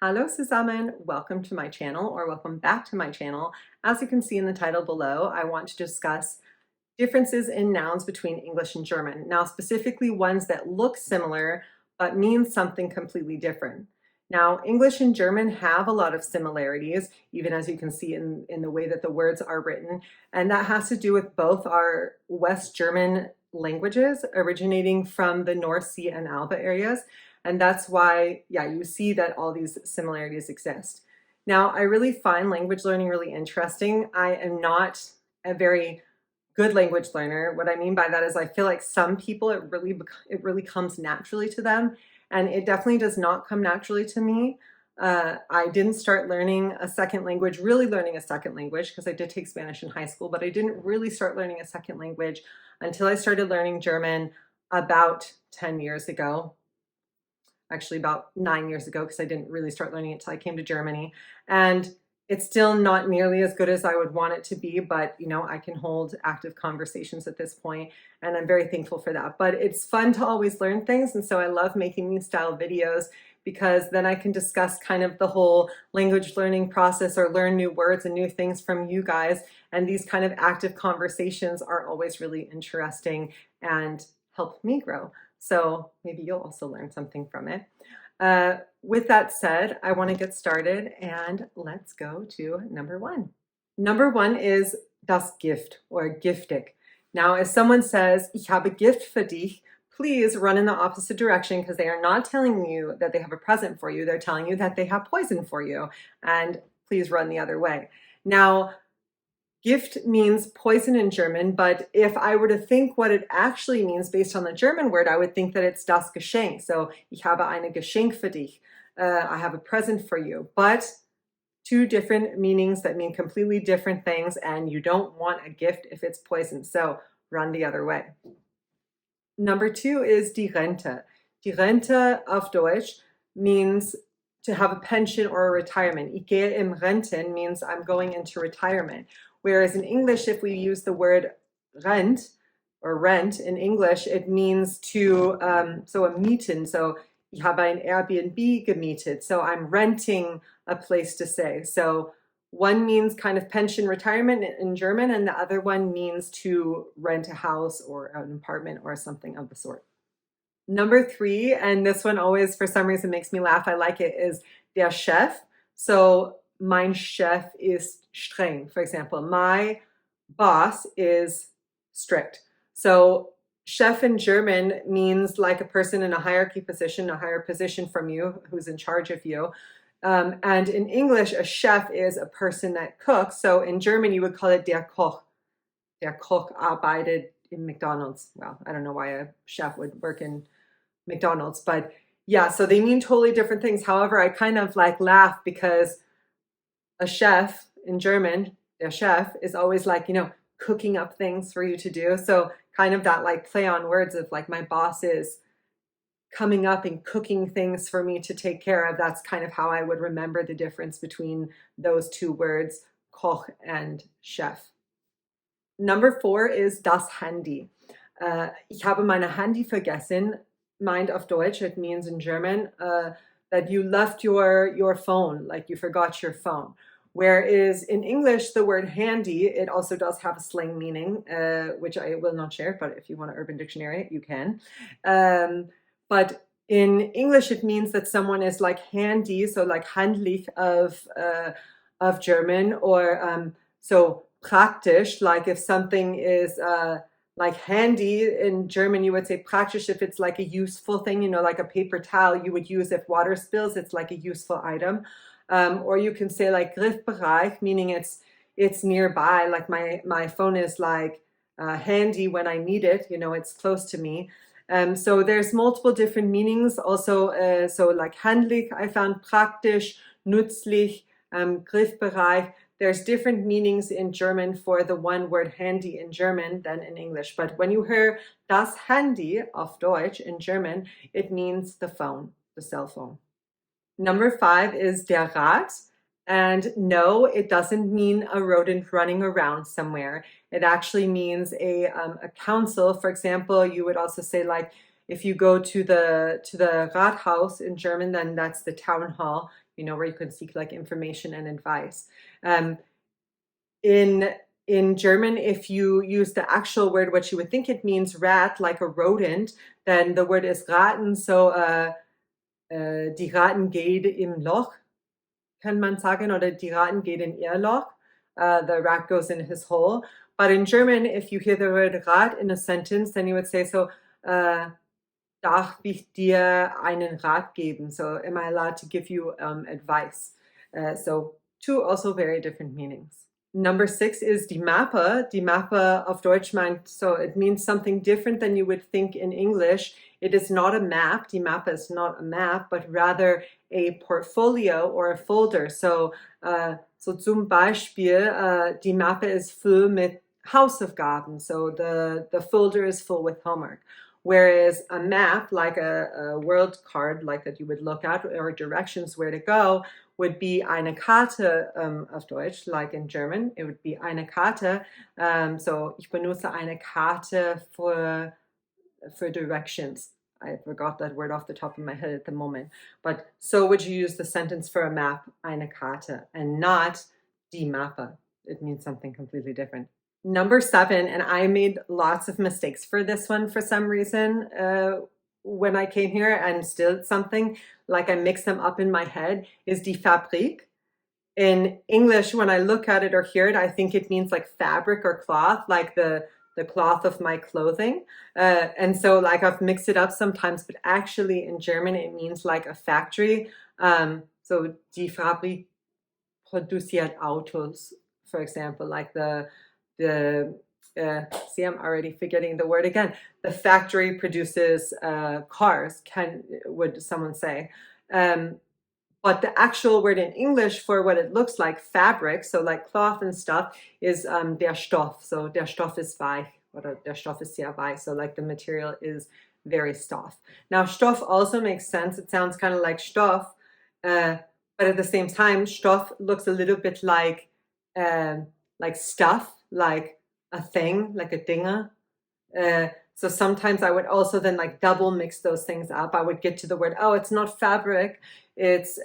Hallo zusammen, welcome to my channel or welcome back to my channel. As you can see in the title below, I want to discuss differences in nouns between English and German. Now, specifically ones that look similar but mean something completely different. Now, English and German have a lot of similarities, even as you can see in the way that the words are written, and that has to do with both our West German languages originating from the North Sea and Alba areas. And that's why, yeah, you see that all these similarities exist. Now, I really find language learning really interesting. I am not a very good language learner. What I mean by that is I feel like some people it really comes naturally to them, and it definitely does not come naturally to me. I didn't start learning a second language, really learning a second language, because I did take Spanish in high school, but I didn't really start learning a second language until I started learning German about 10 years ago. Actually about 9 years ago, because I didn't really start learning it until I came to Germany. And it's still not nearly as good as I would want it to be, but you know, I can hold active conversations at this point, and I'm very thankful for that. But it's fun to always learn things, and so I love making these style videos because then I can discuss kind of the whole language learning process or learn new words and new things from you guys. And these kind of active conversations are always really interesting and help me grow. So maybe you'll also learn something from it. With that said, I want to get started and let's go to number one. Number one is das Gift or giftig. Now, if someone says, ich habe Gift für dich, please run in the opposite direction because they are not telling you that they have a present for you. They're telling you that they have poison for you, and please run the other way. Now, gift means poison in German, but if I were to think what it actually means based on the German word, I would think that it's das Geschenk. So, ich habe eine Geschenk für dich. I have a present for you. But two different meanings that mean completely different things, and you don't want a gift if it's poison. So, run the other way. Number two is die Rente. Die Rente auf Deutsch means to have a pension or a retirement. Ich gehe in Renten means I'm going into retirement. Whereas in English, if we use the word rent or rent in English, it means to, so a mieten. So ich habe ein Airbnb gemietet. So I'm renting a place to stay. So one means kind of pension retirement in German, and the other one means to rent a house or an apartment or something of the sort. Number three, and this one always for some reason makes me laugh, I like it, is der Chef. So mein Chef ist streng. For example, my boss is strict. So chef in German means like a person in a hierarchy position, a higher position from you, who's in charge of you. And in English, a chef is a person that cooks. So in German, you would call it der Koch. Der Koch arbeitet in McDonald's. Well, I don't know why a chef would work in McDonald's, but yeah, so they mean totally different things. However, I kind of like laugh because a chef in German, der Chef, is always like, you know, cooking up things for you to do. So kind of that like play on words of like my boss is coming up and cooking things for me to take care of. That's kind of how I would remember the difference between those two words, Koch and Chef. Number four is das Handy. Ich habe meine Handy vergessen. Meint auf Deutsch, it means in German that you left your phone, like you forgot your phone. Whereas in English, the word handy, it also does have a slang meaning, which I will not share, but if you want an Urban Dictionary it, you can. But in English, it means that someone is like handy, so like handlich of German, or so praktisch, like if something is like handy in German, you would say praktisch if it's like a useful thing, you know, like a paper towel you would use if water spills, it's like a useful item. Or you can say like griffbereich, meaning it's nearby, like my phone is like handy when I need it, you know, it's close to me. So there's multiple different meanings also, so like handlich, I found praktisch, nützlich, griffbereich. There's different meanings in German for the one word handy in German than in English. But when you hear das Handy auf Deutsch in German, it means the phone, the cell phone. Number five is der Rat. And no, it doesn't mean a rodent running around somewhere. It actually means a council. For example, you would also say like, if you go to the Rathaus in German, then that's the town hall. where you can seek like information and advice. In German, if you use the actual word, what you would think it means, rat, like a rodent, then the word is raten. So die Raten geht im Loch, kann man sagen, oder die Raten geht in ihr Loch. The rat goes in his hole. But in German, if you hear the word rat in a sentence, then you would say, so, darf ich dir einen Rat geben? So, am I allowed to give you advice? So, two also very different meanings. Number 6 is die Mappe. Die Mappe auf Deutsch meint, so it means something different than you would think in English. It is not a map. Die Mappe is not a map, but rather a portfolio or a folder. So, zum Beispiel, die Mappe is voll mit Hausaufgaben. So the folder is full with homework. Whereas a map, like a world card, like that you would look at, or directions where to go, would be eine Karte auf Deutsch, like in German. It would be eine Karte. So ich benutze eine Karte for directions. I forgot that word off the top of my head at the moment. But so would you use the sentence for a map, eine Karte, and not die Mappe. It means something completely different. Number 7, and I made lots of mistakes for this one for some reason when I came here, and still something, like I mix them up in my head, is die Fabrik. In English, when I look at it or hear it, I think it means like fabric or cloth, like the cloth of my clothing. And so like I've mixed it up sometimes, but actually in German it means like a factory. So die Fabrik produziert Autos, for example, like see, I'm already forgetting the word again. The factory produces cars, would someone say. But the actual word in English for what it looks like, fabric, so like cloth and stuff, is der Stoff. So der Stoff ist weich, or der Stoff ist sehr weich. So like the material is very soft. Now Stoff also makes sense. It sounds kind of like Stoff, but at the same time, Stoff looks a little bit like stuff, like a thing, like a Dinge. So sometimes I would also then like double mix those things up. I would get to the word, oh, it's not fabric. It's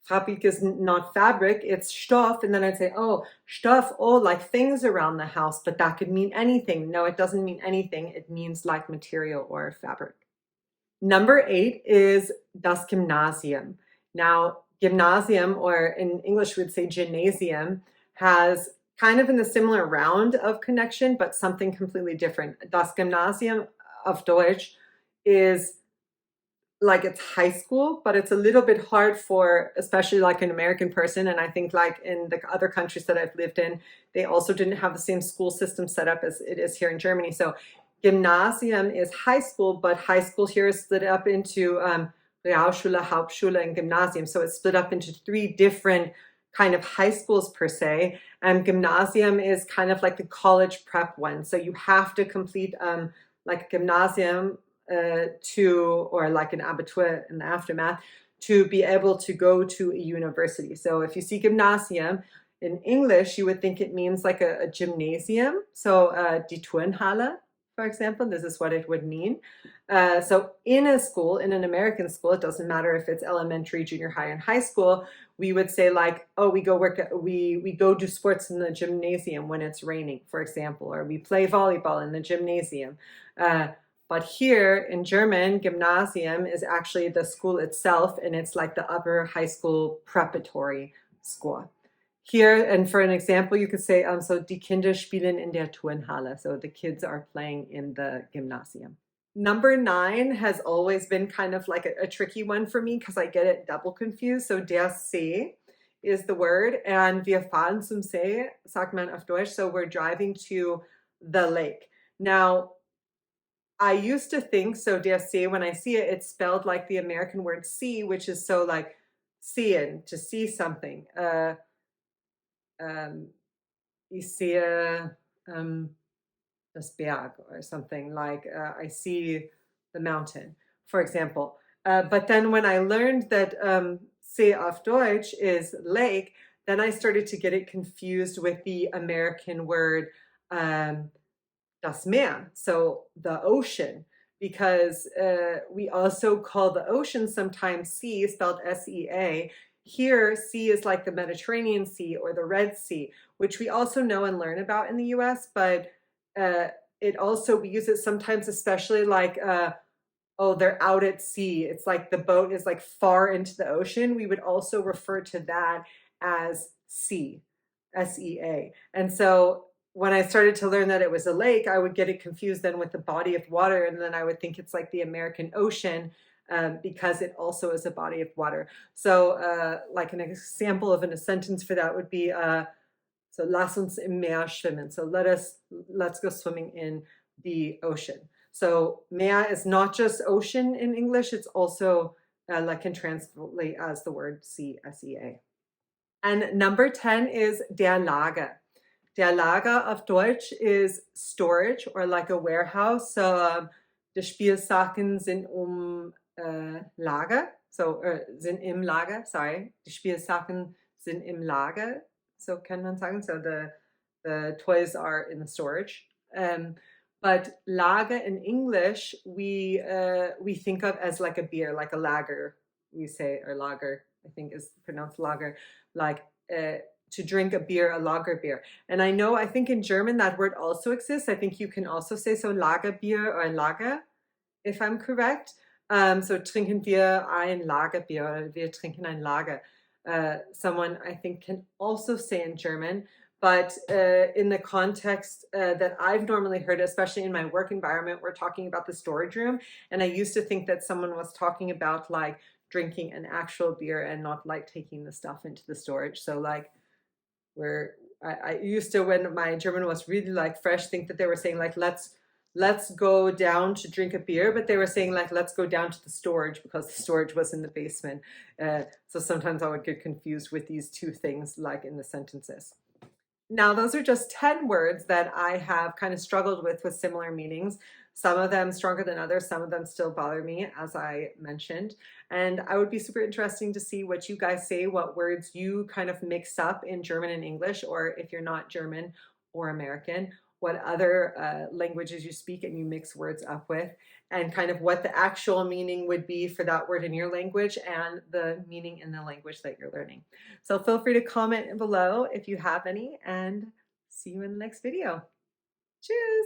Fabrik is not fabric, it's Stoff. And then I'd say, oh, Stoff, oh, like things around the house, but that could mean anything. No, it doesn't mean anything. It means like material or fabric. Number 8 is das Gymnasium. Now, gymnasium, or in English we'd say gymnasium, has kind of in a similar round of connection, but something completely different. Das Gymnasium auf Deutsch is like it's high school, but it's a little bit hard for, especially like an American person. And I think like in the other countries that I've lived in, they also didn't have the same school system set up as it is here in Germany. So Gymnasium is high school, but high school here is split up into Realschule, Hauptschule, and Gymnasium. So it's split up into 3 different kind of high schools per se, and Gymnasium is kind of like the college prep one. So you have to complete like Gymnasium or like an Abitur in the aftermath to be able to go to a university. So if you see Gymnasium in English, you would think it means like a gymnasium. So die Turnhalle, for example, this is what it would mean. So in a school, in an American school, it doesn't matter if it's elementary, junior high, and high school, we would say like, oh, we go do sports in the gymnasium when it's raining, for example, or we play volleyball in the gymnasium. But here in German, Gymnasium is actually the school itself, and it's like the upper high school preparatory school. Here, and for an example, you could say, so die Kinder spielen in der Turnhalle. So the kids are playing in the Gymnasium. Number 9 has always been kind of like a tricky one for me because I get it double confused. So der See is the word, and wir fahren zum See, sagt man auf Deutsch. So we're driving to the lake. Now, I used to think, so der See, when I see it, it's spelled like the American word see, which is so like sehen, to see something. Ich sehe das Berg or something, like I see the mountain, for example. But then when I learned that See auf Deutsch is lake, then I started to get it confused with the American word das Meer, so the ocean. because we also call the ocean sometimes sea, spelled S-E-A. Here, sea is like the Mediterranean Sea or the Red Sea, which we also know and learn about in the US, but uh, it also, we use it sometimes, especially like, oh, they're out at sea. It's like the boat is like far into the ocean. We would also refer to that as sea, S-E-A. And so when I started to learn that it was a lake, I would get it confused then with the body of water, and then I would think it's like the American Ocean, because it also is a body of water. So like an example of a sentence for that would be, so lass uns im Meer schwimmen. So let's go swimming in the ocean. So Meer is not just ocean in English, it's also like can translate as the word sea, S-E-A. And number 10 is der Lager. Der Lager auf Deutsch is storage or like a warehouse. So die Spielsachen sind Lager. So sind im Lager, sorry. Die Spielsachen sind im Lager. So kann man sagen. So the toys are in the storage. But Lager in English, we think of as like a beer, like a lager. We say, or lager, I think is pronounced lager, like to drink a beer, a lager beer. And I think in German that word also exists. I think you can also say so lager beer or lager, if I'm correct. So trinken wir ein Lagerbier, or wir trinken ein Lager. Someone I think can also say in German, but in the context that I've normally heard, especially in my work environment, we're talking about the storage room. And I used to think that someone was talking about like drinking an actual beer and not like taking the stuff into the storage. So like where I used to, when my German was really like fresh, think that they were saying like let's go down to drink a beer, but they were saying like let's go down to the storage because the storage was in the basement. So sometimes I would get confused with these two things like in the sentences. Now, those are just 10 words that I have kind of struggled with similar meanings. Some of them stronger than others, some of them still bother me, as I mentioned. And I would be super interesting to see what you guys say, what words you kind of mix up in German and English, or if you're not German or American, what other languages you speak and you mix words up with, and kind of what the actual meaning would be for that word in your language and the meaning in the language that you're learning. So feel free to comment below if you have any, and see you in the next video. Cheers!